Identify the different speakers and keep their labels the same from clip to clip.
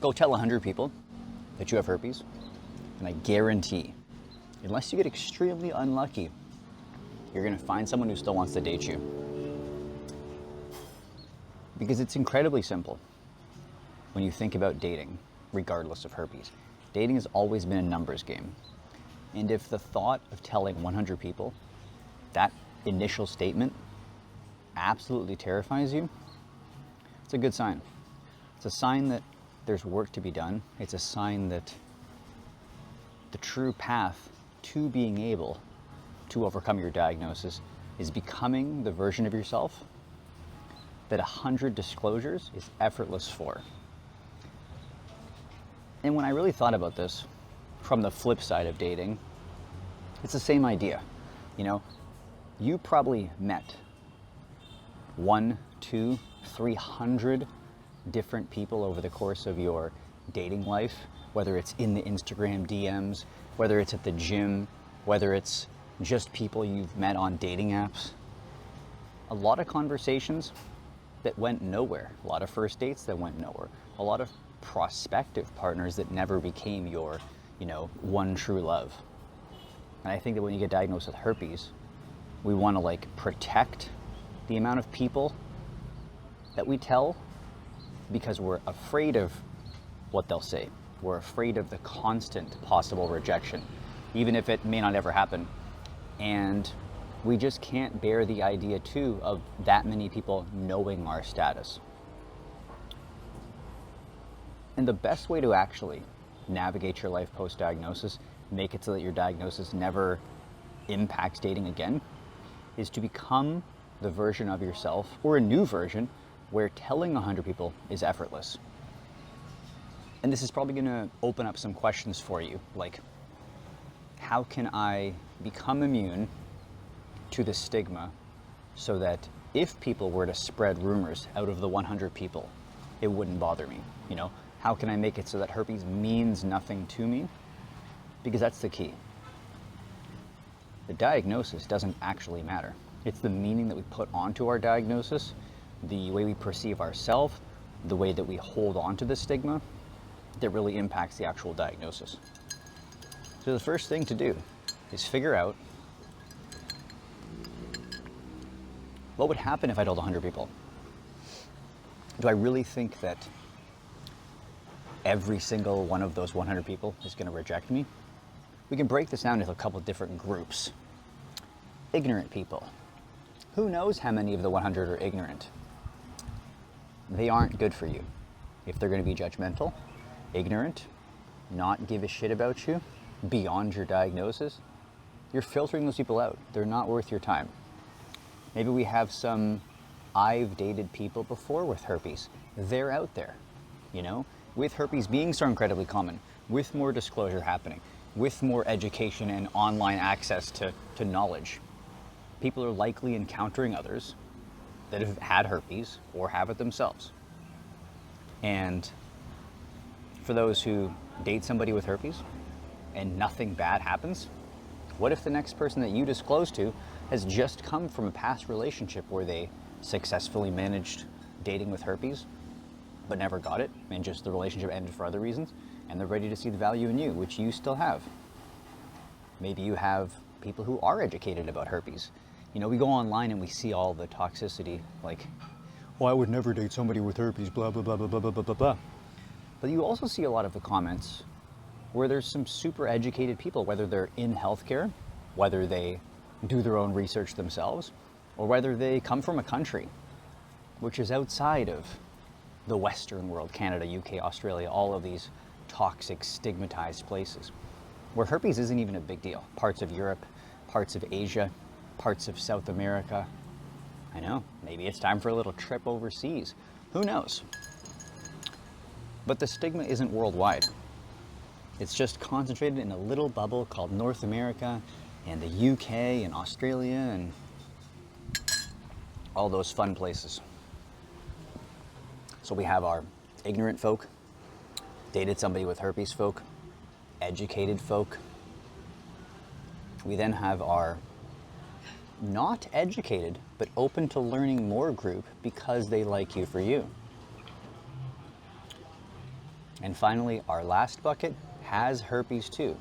Speaker 1: Go tell 100 people that you have herpes, and I guarantee, unless you get extremely unlucky, you're gonna find someone who still wants to date you. Because it's incredibly simple when you think about dating, regardless of herpes. Dating has always been a numbers game. And if the thought of telling 100 people that initial statement absolutely terrifies you, it's a good sign. It's a sign that there's work to be done. It's a sign that the true path to being able to overcome your diagnosis is becoming the version of yourself that 100 disclosures is effortless for. And when I really thought about this from the flip side of dating, it's the same idea. You know, you probably met 1, 2, 300 different people over the course of your dating life, whether it's in the Instagram DMs, whether it's at the gym, whether it's just people you've met on dating apps. A lot of conversations that went nowhere, a lot of first dates that went nowhere, a lot of prospective partners that never became your, one true love. And I think that when you get diagnosed with herpes, we want to protect the amount of people that we tell because we're afraid of what they'll say. We're afraid of the constant possible rejection, even if it may not ever happen. And we just can't bear the idea too of that many people knowing our status. And the best way to actually navigate your life post-diagnosis, make it so that your diagnosis never impacts dating again, is to become the version of yourself, or a new version, where telling 100 people is effortless. And this is probably gonna open up some questions for you, like, how can I become immune to the stigma so that if people were to spread rumors out of the 100 people, it wouldn't bother me? How can I make it so that herpes means nothing to me? Because that's the key. The diagnosis doesn't actually matter. It's the meaning that we put onto our diagnosis, the way we perceive ourselves, the way that we hold on to the stigma, that really impacts the actual diagnosis. So the first thing to do is figure out what would happen if I told 100 people. Do I really think that every single one of those 100 people is going to reject me? We can break this down into a couple of different groups. Ignorant people. Who knows how many of the 100 are ignorant? They aren't good for you. If they're going to be judgmental, ignorant, not give a shit about you, beyond your diagnosis, you're filtering those people out. They're not worth your time. Maybe we have some, I've dated people before with herpes. They're out there, with herpes being so incredibly common, with more disclosure happening, with more education and online access to knowledge. People are likely encountering others that have had herpes or have it themselves. And for those who date somebody with herpes and nothing bad happens, what if the next person that you disclose to has just come from a past relationship where they successfully managed dating with herpes but never got it, and just the relationship ended for other reasons, and they're ready to see the value in you, which you still have. Maybe you have people who are educated about herpes. We go online and we see all the toxicity, like, oh, I would never date somebody with herpes, blah, blah, blah, blah, blah, blah, blah, blah. But you also see a lot of the comments where there's some super educated people, whether they're in healthcare, whether they do their own research themselves, or whether they come from a country which is outside of the Western world, Canada, UK, Australia, all of these toxic, stigmatized places, where herpes isn't even a big deal. Parts of Europe, parts of Asia, parts of South America. I know, maybe it's time for a little trip overseas. Who knows? But the stigma isn't worldwide. It's just concentrated in a little bubble called North America and the UK and Australia and all those fun places. So we have our ignorant folk, dated somebody with herpes folk, educated folk. We then have our not educated, but open to learning more group because they like you for you. And finally, our last bucket has herpes too,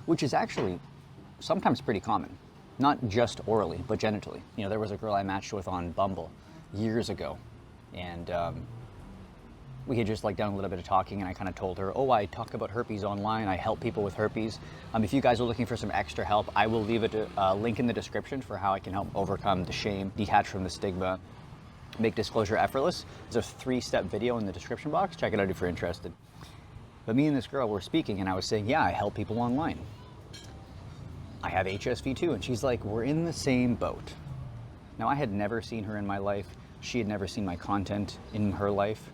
Speaker 1: which is actually sometimes pretty common, not just orally, but genitally. You know, there was a girl I matched with on Bumble years ago, and we had just like done a little bit of talking, and I kind of told her, oh, I talk about herpes online, I help people with herpes. If you guys are looking for some extra help, I will leave a link in the description for how I can help overcome the shame, detach from the stigma, make disclosure effortless. There's a 3-step video in the description box. Check it out if you're interested. But me and this girl were speaking, and I was saying, yeah, I help people online. I have HSV too. And she's like, we're in the same boat. Now, I had never seen her in my life. She had never seen my content in her life.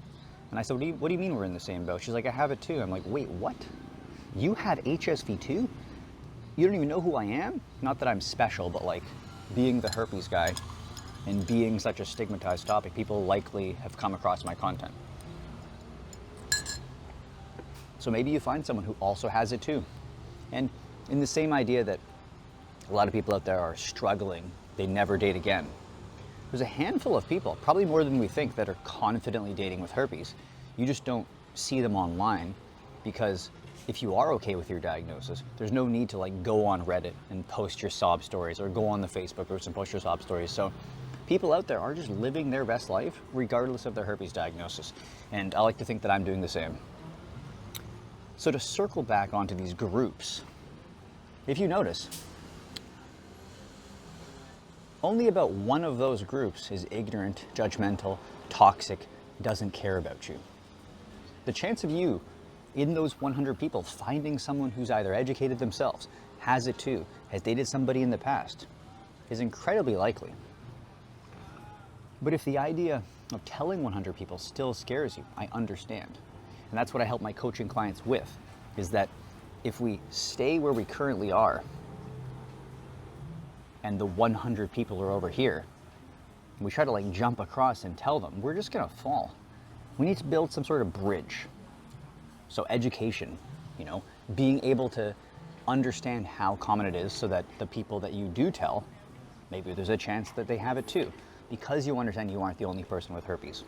Speaker 1: And I said, what do you mean we're in the same boat? She's like, I have it too. I'm like, wait, what? You have HSV too? You don't even know who I am? Not that I'm special, but like being the herpes guy and being such a stigmatized topic, people likely have come across my content. So maybe you find someone who also has it too. And in the same idea that a lot of people out there are struggling, they never date again. There's a handful of people, probably more than we think, that are confidently dating with herpes. You just don't see them online, because if you are okay with your diagnosis, there's no need to like go on Reddit and post your sob stories, or go on the Facebook groups and post your sob stories. So people out there are just living their best life regardless of their herpes diagnosis. And I like to think that I'm doing the same. So to circle back onto these groups, if you notice, only about one of those groups is ignorant, judgmental, toxic, doesn't care about you. The chance of you, in those 100 people, finding someone who's either educated themselves, has it too, has dated somebody in the past, is incredibly likely. But if the idea of telling 100 people still scares you, I understand. And that's what I help my coaching clients with, is that if we stay where we currently are, and the 100 people are over here, we try to like jump across and tell them, we're just gonna fall. We need to build some sort of bridge. So education, you know, being able to understand how common it is, so that the people that you do tell, maybe there's a chance that they have it too, because you understand you aren't the only person with herpes.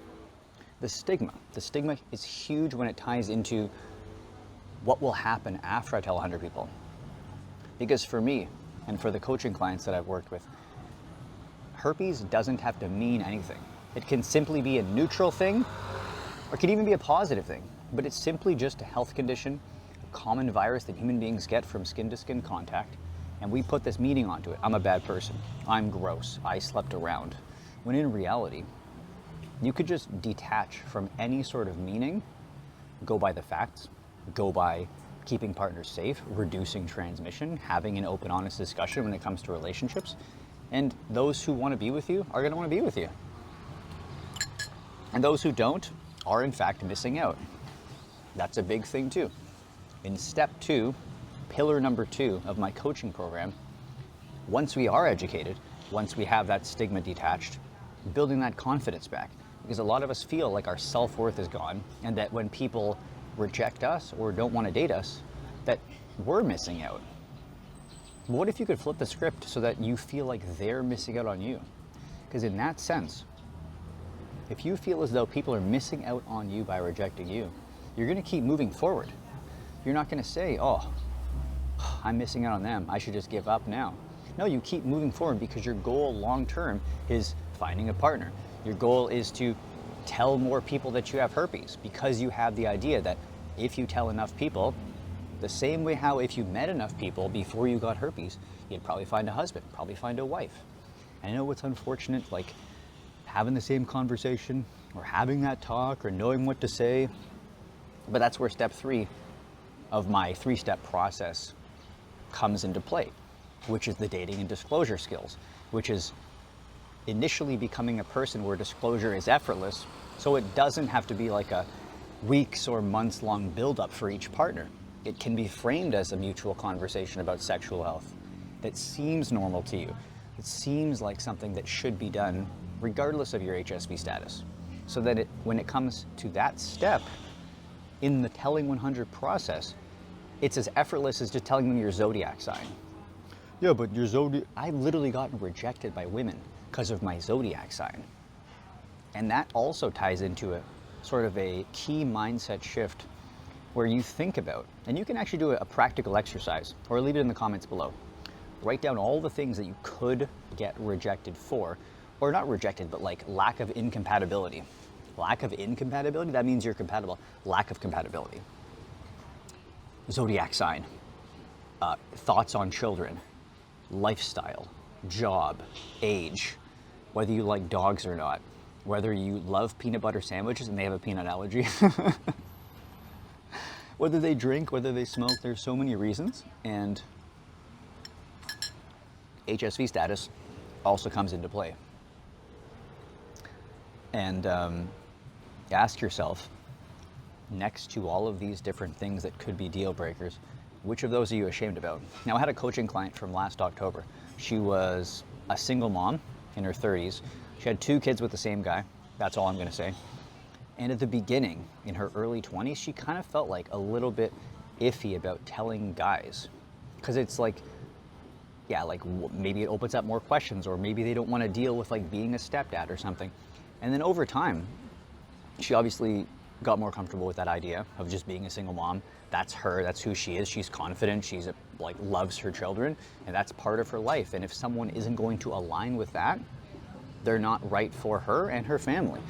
Speaker 1: The stigma is huge when it ties into what will happen after I tell 100 people. Because for me, and for the coaching clients that I've worked with, herpes doesn't have to mean anything. It can simply be a neutral thing, or it could even be a positive thing, but it's simply just a health condition, a common virus that human beings get from skin-to-skin contact, and we put this meaning onto it. I'm a bad person, I'm gross, I slept around. When in reality, you could just detach from any sort of meaning, go by the facts, go by keeping partners safe, reducing transmission, having an open, honest discussion when it comes to relationships, and those who want to be with you are going to want to be with you. And those who don't are in fact missing out. That's a big thing too. In step 2, pillar number 2 of my coaching program, once we are educated, once we have that stigma detached, building that confidence back. Because a lot of us feel like our self-worth is gone, and that when people reject us or don't want to date us, that we're missing out. But what if you could flip the script so that you feel like they're missing out on you? Because in that sense, if you feel as though people are missing out on you by rejecting you, you're going to keep moving forward. You're not going to say, oh, I'm missing out on them, I should just give up now. No, you keep moving forward, because your goal long-term is finding a partner. Your goal is to tell more people that you have herpes, because you have the idea that if you tell enough people, the same way how if you met enough people before you got herpes, you'd probably find a husband, probably find a wife. I know it's unfortunate, like having the same conversation or having that talk or knowing what to say, but that's where step 3 of my 3-step process comes into play, which is the dating and disclosure skills, which is initially becoming a person where disclosure is effortless, so it doesn't have to be like a weeks or months long buildup for each partner. It can be framed as a mutual conversation about sexual health that seems normal to you. It seems like something that should be done regardless of your HSV status. So that when it comes to that step in the telling 100 process, it's as effortless as just telling them your zodiac sign. Yeah, but your zodiac, I've literally gotten rejected by women because of my zodiac sign. And that also ties into a sort of a key mindset shift where you think about, and you can actually do a practical exercise or leave it in the comments below. Write down all the things that you could get rejected for, or not rejected, but like lack of incompatibility. Lack of incompatibility, that means you're compatible. Lack of compatibility. Zodiac sign, thoughts on children, lifestyle, job, age, whether you like dogs or not, whether you love peanut butter sandwiches and they have a peanut allergy, whether they drink, whether they smoke, there's so many reasons. And HSV status also comes into play. And ask yourself, next to all of these different things that could be deal breakers, which of those are you ashamed about? Now, I had a coaching client from last October. She was a single mom in her 30s. She had 2 kids with the same guy. That's all I'm gonna say. And at the beginning, in her early 20s, she kind of felt like a little bit iffy about telling guys. Because it's like, yeah, like maybe it opens up more questions, or maybe they don't want to deal with like being a stepdad or something. And then over time, she obviously got more comfortable with that idea of just being a single mom. That's her, that's who she is. She's confident, she's like loves her children, and that's part of her life. And if someone isn't going to align with that, they're not right for her and her family.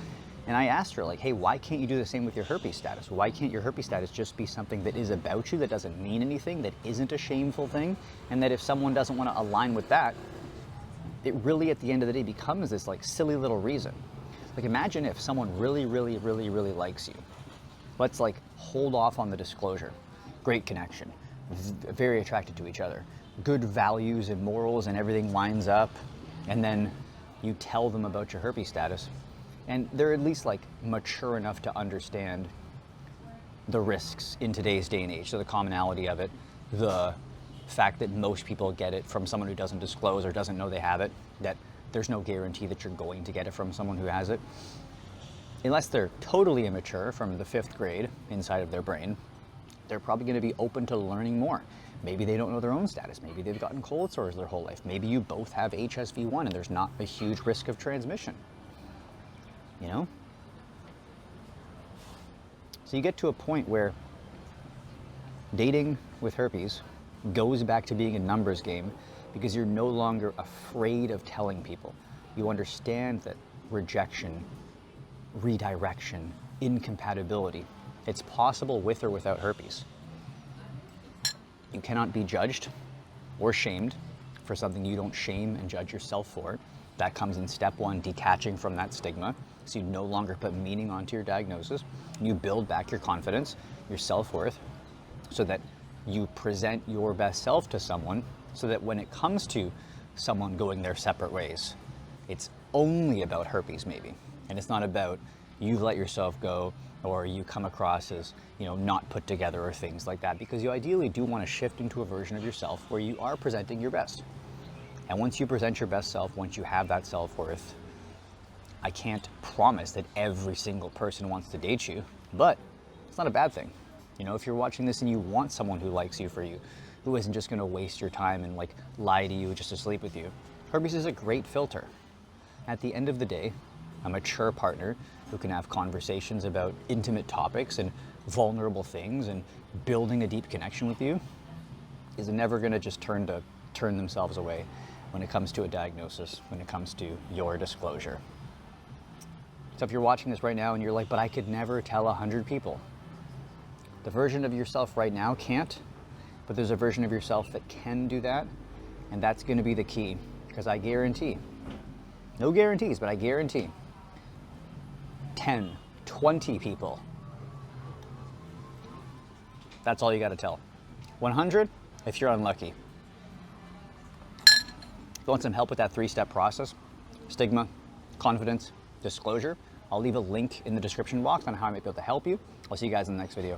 Speaker 1: And I asked her, like, hey, why can't you do the same with your herpes status? Why can't your herpes status just be something that is about you, that doesn't mean anything, that isn't a shameful thing? And that if someone doesn't want to align with that, it really at the end of the day becomes this like silly little reason. Like, imagine if someone really, really, really, really likes you. Let's like hold off on the disclosure. Great connection, very attracted to each other, good values and morals and everything lines up. And then you tell them about your herpes status, and they're at least like mature enough to understand the risks in today's day and age. So the commonality of it, the fact that most people get it from someone who doesn't disclose or doesn't know they have it, that there's no guarantee that you're going to get it from someone who has it. Unless they're totally immature from the 5th grade inside of their brain, they're probably going to be open to learning more. Maybe they don't know their own status. Maybe they've gotten cold sores their whole life. Maybe you both have HSV1 and there's not a huge risk of transmission. You know? So you get to a point where dating with herpes goes back to being a numbers game, because you're no longer afraid of telling people. You understand that rejection, redirection, incompatibility, it's possible with or without herpes. You cannot be judged or shamed for something you don't shame and judge yourself for. That comes in step 1, detaching from that stigma. So you no longer put meaning onto your diagnosis. You build back your confidence, your self-worth, so that you present your best self to someone, so that when it comes to someone going their separate ways, it's only about herpes maybe. And it's not about you've let yourself go, or you come across as, you know, not put together or things like that, because you ideally do want to shift into a version of yourself where you are presenting your best. And once you present your best self, once you have that self-worth, I can't promise that every single person wants to date you, but it's not a bad thing. You know, if you're watching this and you want someone who likes you for you, who isn't just going to waste your time and like lie to you just to sleep with you, herpes is a great filter. At the end of the day, a mature partner who can have conversations about intimate topics and vulnerable things and building a deep connection with you is never going to just turn themselves away when it comes to a diagnosis, when it comes to your disclosure. So if you're watching this right now and you're like, but I could never tell 100 people, the version of yourself right now can't, but there's a version of yourself that can do that, and that's going to be the key, because I guarantee, no guarantees, but I guarantee 10, 20 people, that's all you got to tell. 100, if you're unlucky. If you want some help with that 3-step process, stigma, confidence, disclosure, I'll leave a link in the description box on how I might be able to help you. I'll see you guys in the next video.